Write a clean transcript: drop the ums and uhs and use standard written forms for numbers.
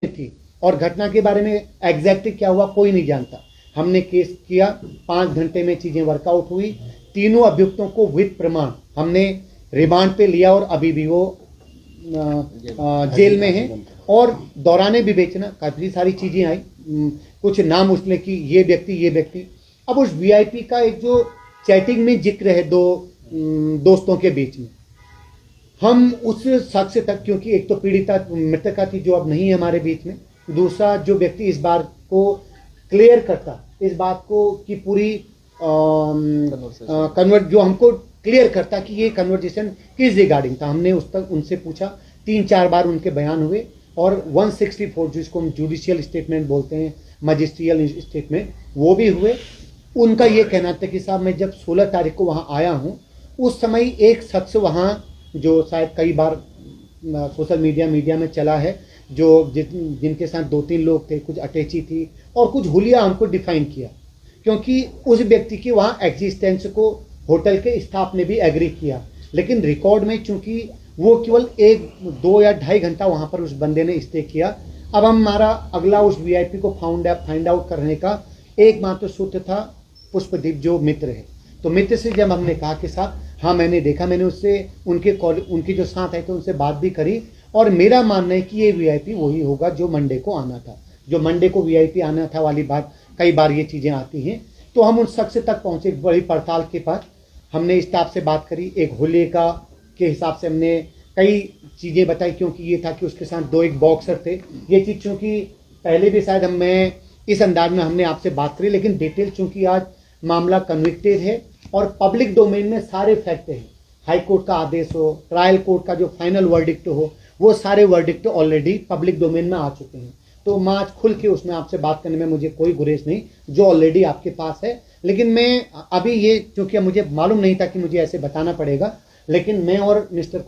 थी और घटना के बारे में एग्जैक्टली क्या हुआ कोई नहीं जानता। हमने केस किया, 5 घंटे में चीजें वर्कआउट हुई। तीनों अभियुक्तों को विद प्रमाण हमने रिमांड पे लिया और अभी भी वो जेल में है। और दौराने विवेचना काफी सारी चीजें आई, कुछ नाम उसने कि ये व्यक्ति। अब उस वीआईपी का एक जो चैटिंग में जिक्र है दो दोस्तों के बीच में, हम उस शख्स तक, क्योंकि एक तो पीड़िता मृतका थी जो अब नहीं है हमारे बीच में, दूसरा जो व्यक्ति इस बार को क्लियर करता इस बात को कि पूरी कन्वर्ट जो हमको क्लियर करता कि ये कन्वर्जेशन किस रिगार्डिंग था। हमने उस तक उनसे पूछा, 3-4 बार उनके बयान हुए और 164 जिसको हम जुडिशियल स्टेटमेंट बोलते हैं, मजिस्ट्रियल स्टेटमेंट, वो भी हुए। उनका ये कहना था कि साहब मैं जब 16 तारीख को वहाँ आया हूँ उस समय एक शख्स वहाँ जो शायद कई बार सोशल मीडिया में चला है, जो जिनके साथ 2-3 लोग थे, कुछ अटैची थी और कुछ हुलिया हमको डिफाइन किया, क्योंकि उस व्यक्ति की वहाँ एग्जिस्टेंस को होटल के स्टाफ ने भी एग्री किया। लेकिन रिकॉर्ड में चूंकि वो केवल 1-2 या 2.5 घंटा वहाँ पर उस बंदे ने स्टे किया। अब हमारा अगला उस वीआईपी को फाइंड आउट करने का एकमात्र सूत्र था पुष्पदीप जो मित्र है। तो मित्र से जब हमने कहा कि साहब हाँ मैंने देखा, मैंने उससे उनके जो साथ आए थे उनसे बात भी करी और मेरा मानना है कि ये वीआईपी वही होगा जो मंडे को आना था, जो मंडे को वीआईपी आना था वाली बात। कई बार ये चीज़ें आती हैं। तो हम उस शख्स तक पहुँचे, बड़ी पड़ताल के बाद हमने स्टाफ से बात करी, एक हुलिये का के हिसाब से हमने कई चीज़ें बताई, क्योंकि ये था कि उसके साथ 2 एक बॉक्सर थे। ये चीज़ चूँकि पहले भी शायद मैं इस अंदाज में हमने आपसे बात करी, लेकिन डिटेल चूँकि आज मामला कन्विक्टेड है और पब्लिक डोमेन में सारे फैक्ट हैं, हाई कोर्ट का आदेश हो, ट्रायल कोर्ट का जो फाइनल वर्डिक्ट हो, वो सारे वर्डिक्ट ऑलरेडी पब्लिक डोमेन में आ चुके हैं। तो मैं आज खुल के उसमें आपसे बात करने में मुझे कोई गुरेज नहीं, जो ऑलरेडी आपके पास है। लेकिन मैं अभी ये, क्योंकि मुझे मालूम नहीं था कि मुझे ऐसे बताना पड़ेगा, लेकिन मैं और मिस्टर